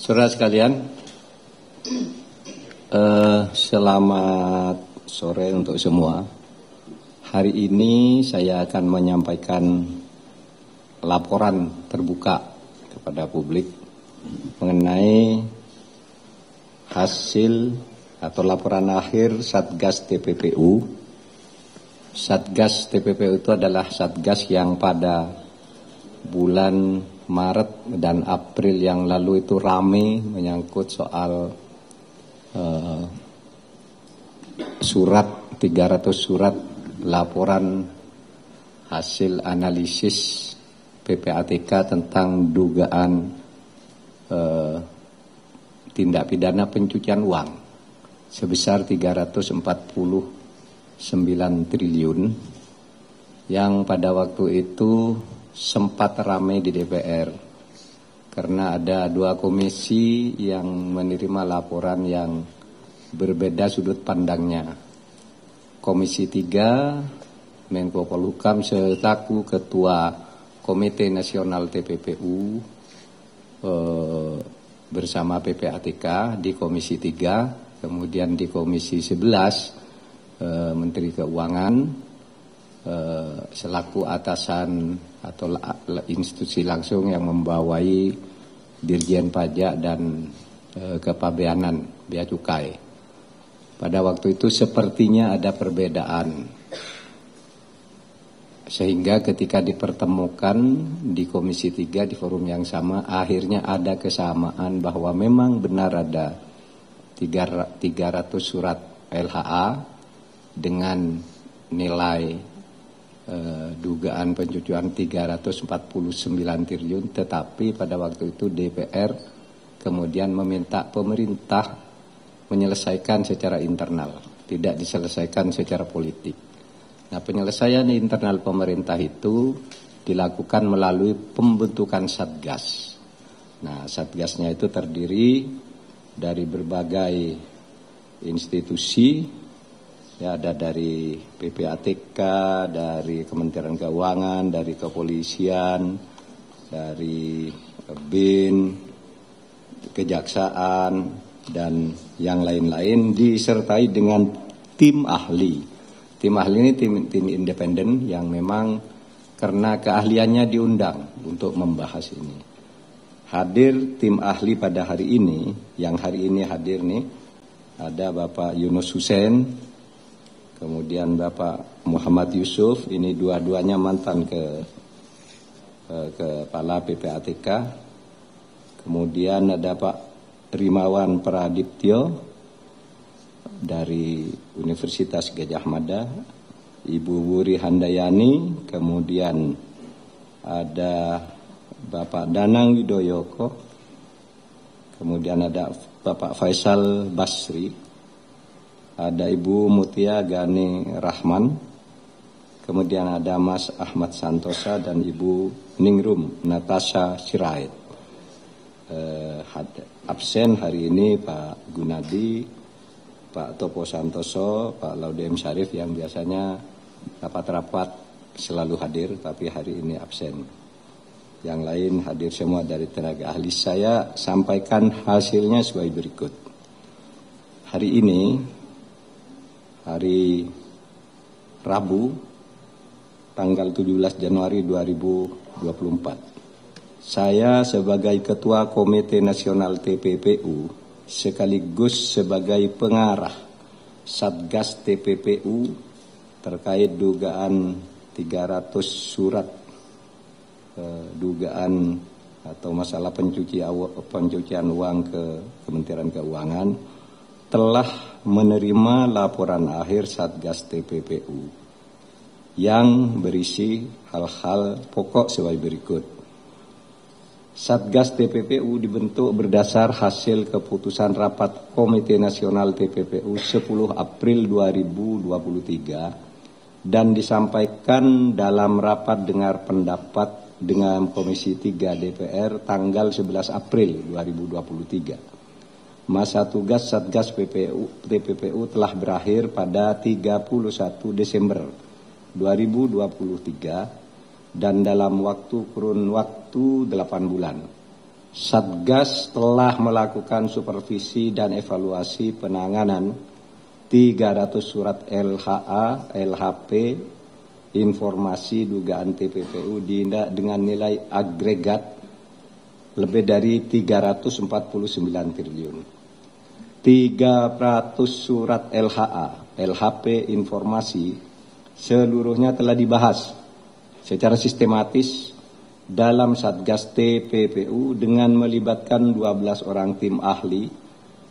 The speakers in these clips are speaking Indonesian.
Saudara sekalian, selamat sore untuk semua. Hari ini saya akan menyampaikan laporan terbuka kepada publik mengenai hasil atau laporan akhir Satgas TPPU. Satgas TPPU itu adalah Satgas yang pada bulan Maret dan April yang lalu itu ramai menyangkut soal surat 300 surat laporan hasil analisis PPATK tentang dugaan tindak pidana pencucian uang sebesar 349 triliun yang pada waktu itu sempat ramai di DPR karena ada dua komisi yang menerima laporan yang berbeda sudut pandangnya. Komisi 3 Menko Polhukam selaku Ketua Komite Nasional TPPU bersama PPATK di Komisi 3, kemudian di Komisi 11 Menteri Keuangan selaku atasan atau institusi langsung yang membawai Dirjen Pajak dan Kepabeanan Bea Cukai. Pada waktu itu sepertinya ada perbedaan, sehingga ketika dipertemukan di Komisi 3 di forum yang sama, akhirnya ada kesamaan bahwa memang benar ada 300 surat LHA dengan nilai dugaan pencucian 349 triliun, tetapi pada waktu itu DPR kemudian meminta pemerintah menyelesaikan secara internal, tidak diselesaikan secara politik. Nah, penyelesaian internal pemerintah itu dilakukan melalui pembentukan Satgas. Nah, Satgasnya itu terdiri dari berbagai institusi, ya, ada dari PPATK, dari Kementerian Keuangan, dari Kepolisian, dari BIN, Kejaksaan, dan yang lain-lain, disertai dengan tim ahli. Tim ahli ini tim independen yang memang karena keahliannya diundang untuk membahas ini. Hadir tim ahli pada hari ini, yang hari ini hadir nih, ada Bapak Yunus Hussein, kemudian Bapak Muhammad Yusuf, ini dua-duanya mantan kepala PPATK. Kemudian ada Pak Rimawan Pradiptyo dari Universitas Gadjah Mada, Ibu Wuri Handayani, kemudian ada Bapak Danang Widoyoko, kemudian ada Bapak Faisal Basri, ada Ibu Mutia Gani Rahman, kemudian ada Mas Ahmad Santosa dan Ibu Ningrum Natasha Sirait. Absen hari ini Pak Gunadi, Pak Topo Santoso, Pak Laudem Syarif yang biasanya rapat-rapat selalu hadir, tapi hari ini absen. Yang lain hadir semua dari tenaga ahli. Saya sampaikan hasilnya sebagai berikut. Hari ini, hari Rabu, tanggal 17 Januari 2024. Saya sebagai Ketua Komite Nasional TPPU sekaligus sebagai pengarah Satgas TPPU terkait dugaan 300 surat dugaan atau masalah pencucian uang ke Kementerian Keuangan telah menerima laporan akhir Satgas TPPU yang berisi hal-hal pokok sebagai berikut. Satgas TPPU dibentuk berdasar hasil keputusan rapat Komite Nasional TPPU 10 April 2023 dan disampaikan dalam rapat dengar pendapat dengan Komisi 3 DPR tanggal 11 April 2023. Masa tugas Satgas TPPU telah berakhir pada 31 Desember 2023 dan dalam kurun waktu 8 bulan Satgas telah melakukan supervisi dan evaluasi penanganan 300 surat LHA, LHP, informasi dugaan TPPU dengan nilai agregat lebih dari 349 triliun. 300 surat LHA, LHP informasi seluruhnya telah dibahas secara sistematis dalam Satgas TPPU dengan melibatkan 12 orang tim ahli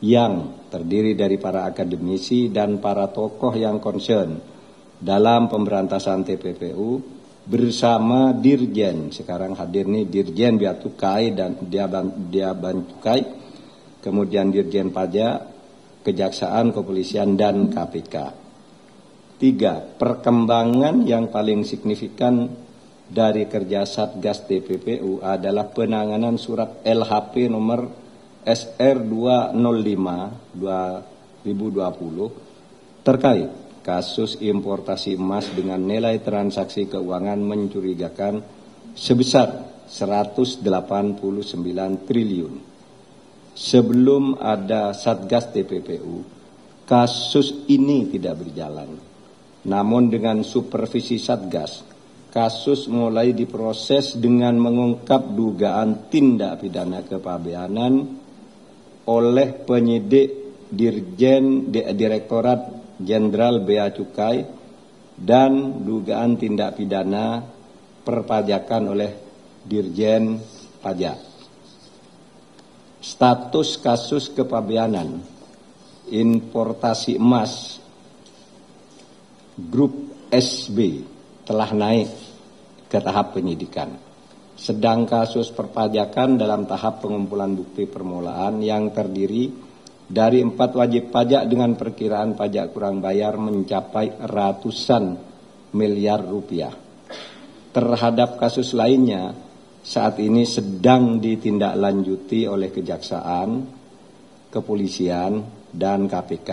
yang terdiri dari para akademisi dan para tokoh yang concern dalam pemberantasan TPPU bersama Dirjen, sekarang hadir nih Dirjen Bea Cukai dan Bea Cukai, kemudian Dirjen Pajak, Kejaksaan, Kepolisian, dan KPK. 3. Perkembangan yang paling signifikan dari kerja Satgas TPPU adalah penanganan surat LHP nomor SR 205 2020 terkait kasus importasi emas dengan nilai transaksi keuangan mencurigakan sebesar 189 triliun. Sebelum ada Satgas TPPU, kasus ini tidak berjalan. Namun dengan supervisi Satgas, kasus mulai diproses dengan mengungkap dugaan tindak pidana kepabeanan oleh penyidik Direktorat Jenderal Bea Cukai dan dugaan tindak pidana perpajakan oleh Dirjen Pajak. Status kasus kepabeanan importasi emas grup SB telah naik ke tahap penyidikan. Sedang kasus perpajakan dalam tahap pengumpulan bukti permulaan yang terdiri dari 4 wajib pajak dengan perkiraan pajak kurang bayar mencapai ratusan miliar rupiah. Terhadap kasus lainnya, saat ini sedang ditindaklanjuti oleh Kejaksaan, Kepolisian, dan KPK.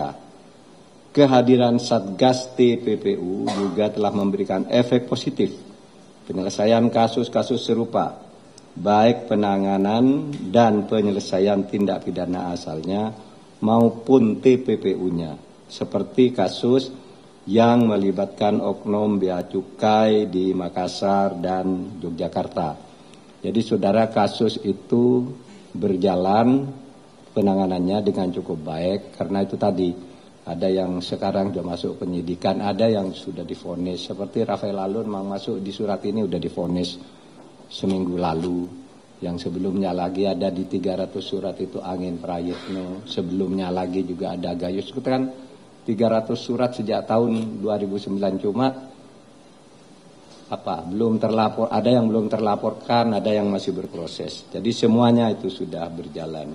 Kehadiran Satgas TPPU juga telah memberikan efek positif penyelesaian kasus-kasus serupa, baik penanganan dan penyelesaian tindak pidana asalnya maupun TPPU-nya, seperti kasus yang melibatkan oknum Bea Cukai di Makassar dan Yogyakarta. Jadi saudara, kasus itu berjalan penanganannya dengan cukup baik karena itu tadi ada yang sekarang sudah masuk penyidikan, ada yang sudah divonis. Seperti Rafael Alun memang masuk di surat ini sudah divonis seminggu lalu. Yang sebelumnya lagi ada di 300 surat itu Angin Prayitno. Sebelumnya lagi juga ada Gayus. Itu kan 300 surat sejak tahun 2009 cuma belum terlapor, ada yang belum terlaporkan, ada yang masih berproses. Jadi semuanya itu sudah berjalan.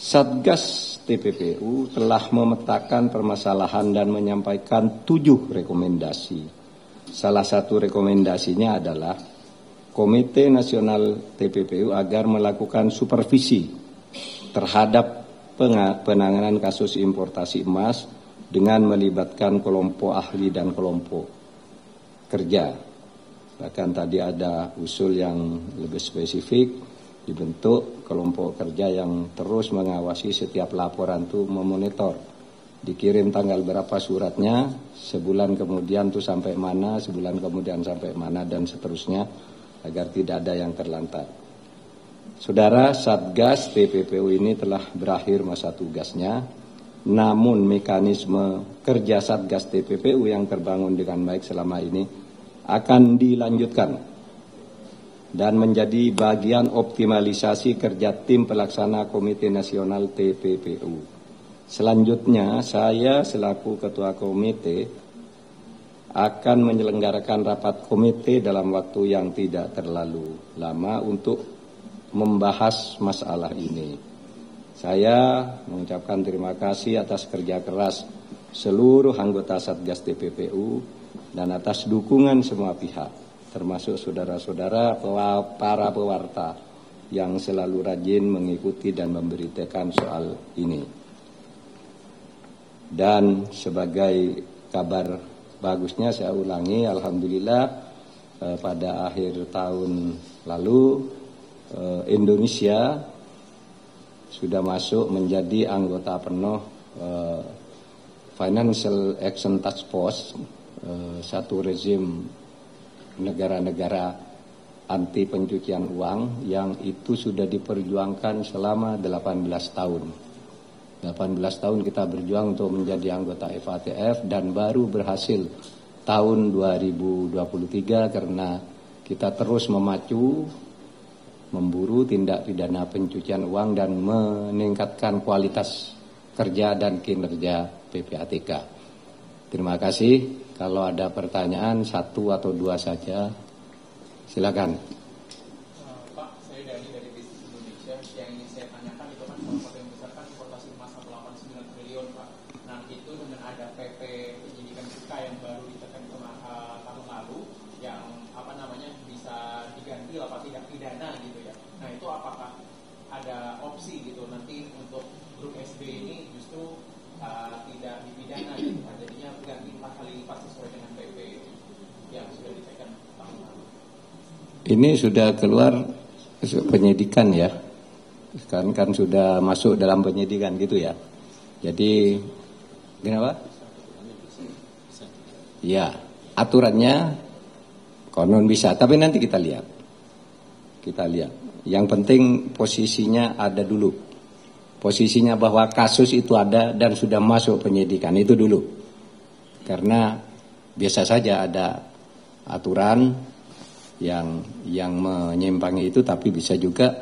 Satgas TPPU telah memetakan permasalahan dan menyampaikan 7 rekomendasi. Salah satu rekomendasinya adalah Komite Nasional TPPU agar melakukan supervisi terhadap penanganan kasus importasi emas dengan melibatkan kelompok ahli dan kelompok kerja. Bahkan tadi ada usul yang lebih spesifik, dibentuk kelompok kerja yang terus mengawasi setiap laporan itu, memonitor. Dikirim tanggal berapa suratnya, sebulan kemudian tuh sampai mana, sebulan kemudian sampai mana, dan seterusnya, agar tidak ada yang terlantar. Saudara, Satgas TPPU ini telah berakhir masa tugasnya, namun mekanisme kerja Satgas TPPU yang terbangun dengan baik selama ini akan dilanjutkan dan menjadi bagian optimalisasi kerja tim pelaksana Komite Nasional TPPU. Selanjutnya, saya selaku Ketua Komite akan menyelenggarakan rapat komite dalam waktu yang tidak terlalu lama untuk membahas masalah ini. Saya mengucapkan terima kasih atas kerja keras seluruh anggota Satgas TPPU dan atas dukungan semua pihak, termasuk saudara-saudara para pewarta yang selalu rajin mengikuti dan memberitakan soal ini. Dan sebagai kabar bagusnya saya ulangi, alhamdulillah pada akhir tahun lalu Indonesia sudah masuk menjadi anggota penuh Financial Action Task Force, satu rezim negara-negara anti pencucian uang yang itu sudah diperjuangkan selama 18 tahun. 18 tahun kita berjuang untuk menjadi anggota FATF dan baru berhasil tahun 2023 karena kita terus memacu, memburu tindak pidana pencucian uang dan meningkatkan kualitas kerja dan kinerja PPATK. Terima kasih. Kalau ada pertanyaan satu atau dua saja, silakan. Pak, saya dari Bisnis Indonesia. Yang ingin saya tanyakan itu kan salah satu yang besar kan importasi emas 1,89 triliun, Pak. Nah, itu dengan ada PP penyidikan cukai yang baru ditekan tahun lalu, yang apa namanya bisa diganti apa tidak pidana gitu ya. Nah, itu apakah ada opsi gitu nanti untuk grup SB ini justru tidak dipidana gitu, jadinya ganti 4 kali lipat sesuai dengan PP yang sudah ditekan tahun lalu. Ini sudah keluar penyidikan ya, sekarang kan sudah masuk dalam penyidikan gitu ya. Jadi kenapa? Ya, aturannya konon bisa, tapi nanti kita lihat. Yang penting posisinya ada dulu. Posisinya bahwa kasus itu ada dan sudah masuk penyidikan itu dulu. Karena biasa saja ada aturan yang menyimpangi itu, tapi bisa juga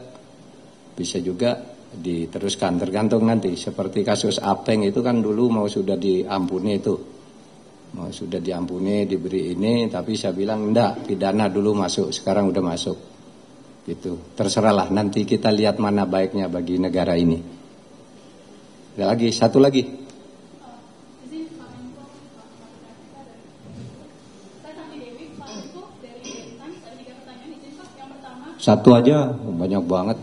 diteruskan, tergantung nanti. Seperti kasus Apeng itu kan dulu mau sudah diampuni itu. Mau sudah diampuni, diberi ini, tapi saya bilang enggak, pidana dulu masuk, sekarang udah masuk. Gitu. Terserahlah, nanti kita lihat mana baiknya bagi negara ini. Ada lagi, satu lagi. Satu aja, banyak banget.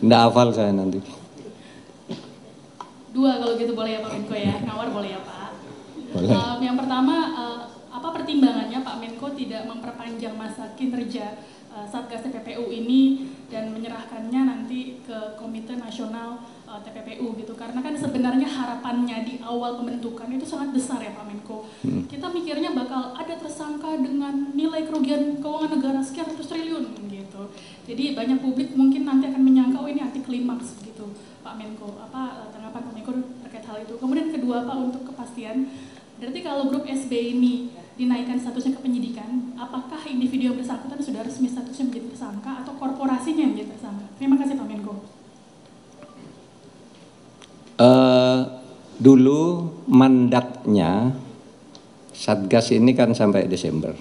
Nggak hafal saya nanti. Dua kalau gitu boleh ya Pak Menko ya, ngawar boleh ya Pak. Boleh. Yang pertama, apa pertimbangannya Pak Menko tidak memperpanjang masa kinerja Satgas TPPU ini dan menyerahkannya nanti ke Komite Nasional TPPU gitu, karena kan sebenarnya harapannya di awal pembentukan itu sangat besar ya Pak Menko. Kita mikirnya bakal ada tersangka dengan nilai kerugian keuangan negara sekian ratus triliun gitu. Jadi banyak publik mungkin nanti akan menyangka oh ini anti klimaks gitu Pak Menko. Apa tanggapan Pak Menko terkait hal itu? Kemudian kedua Pak, untuk kepastian, berarti kalau grup SB ini dinaikkan statusnya ke penyidikan, apakah individu yang bersangkutan sudah resmi statusnya menjadi tersangka atau korporasinya yang menjadi tersangka? Terima kasih Pak Menko. Dulu mandatnya Satgas ini kan sampai Desember.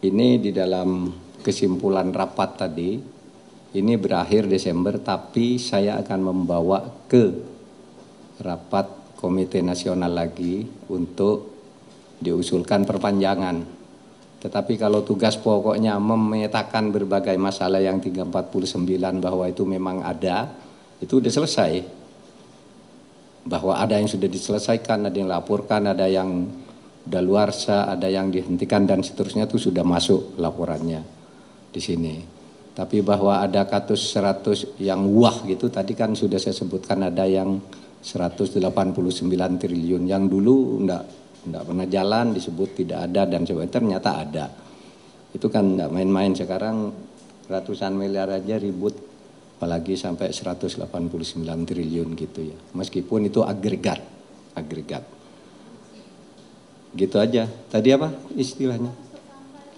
Ini di dalam kesimpulan rapat tadi, ini berakhir Desember, tapi saya akan membawa ke rapat Komite Nasional lagi untuk diusulkan perpanjangan. Tetapi kalau tugas pokoknya memetakan berbagai masalah yang 349 bahwa itu memang ada, itu sudah selesai. Bahwa ada yang sudah diselesaikan, ada yang laporkan, ada yang daluarsa, ada yang dihentikan dan seterusnya, itu sudah masuk laporannya di sini. Tapi bahwa ada kasus 100 yang wah gitu, tadi kan sudah saya sebutkan ada yang 189 triliun yang dulu enggak pernah jalan, disebut tidak ada dan sebagainya, ternyata ada. Itu kan enggak main-main, sekarang ratusan miliar aja ribut, apalagi sampai 189 triliun gitu ya. Meskipun itu agregat. Gitu aja. Tadi apa istilahnya?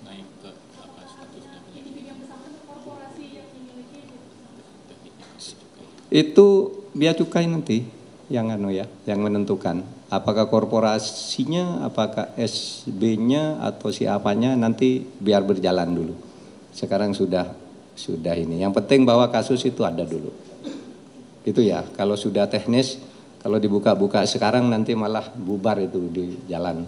Naik ke apa statusnya? Itu bea cukai nanti yang yang menentukan. Apakah korporasinya, apakah SB-nya atau siapanya, nanti biar berjalan dulu. Sekarang sudah ini. Yang penting bahwa kasus itu ada dulu. Itu ya. Kalau sudah teknis, kalau dibuka-buka sekarang nanti malah bubar itu di jalan.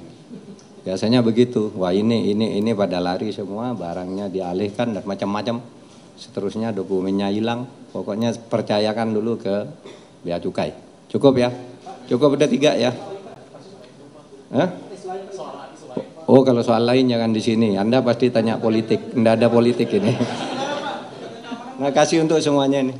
Biasanya begitu. Wah ini pada lari semua, barangnya dialihkan dan macam-macam. Seterusnya dokumennya hilang. Pokoknya percayakan dulu ke bea cukai. Cukup ya? Cukup ada 3 ya? Hah? Oh kalau soal lain jangan di sini. Anda pasti tanya politik. Nggak ada politik ini. Terima kasih untuk semuanya nih.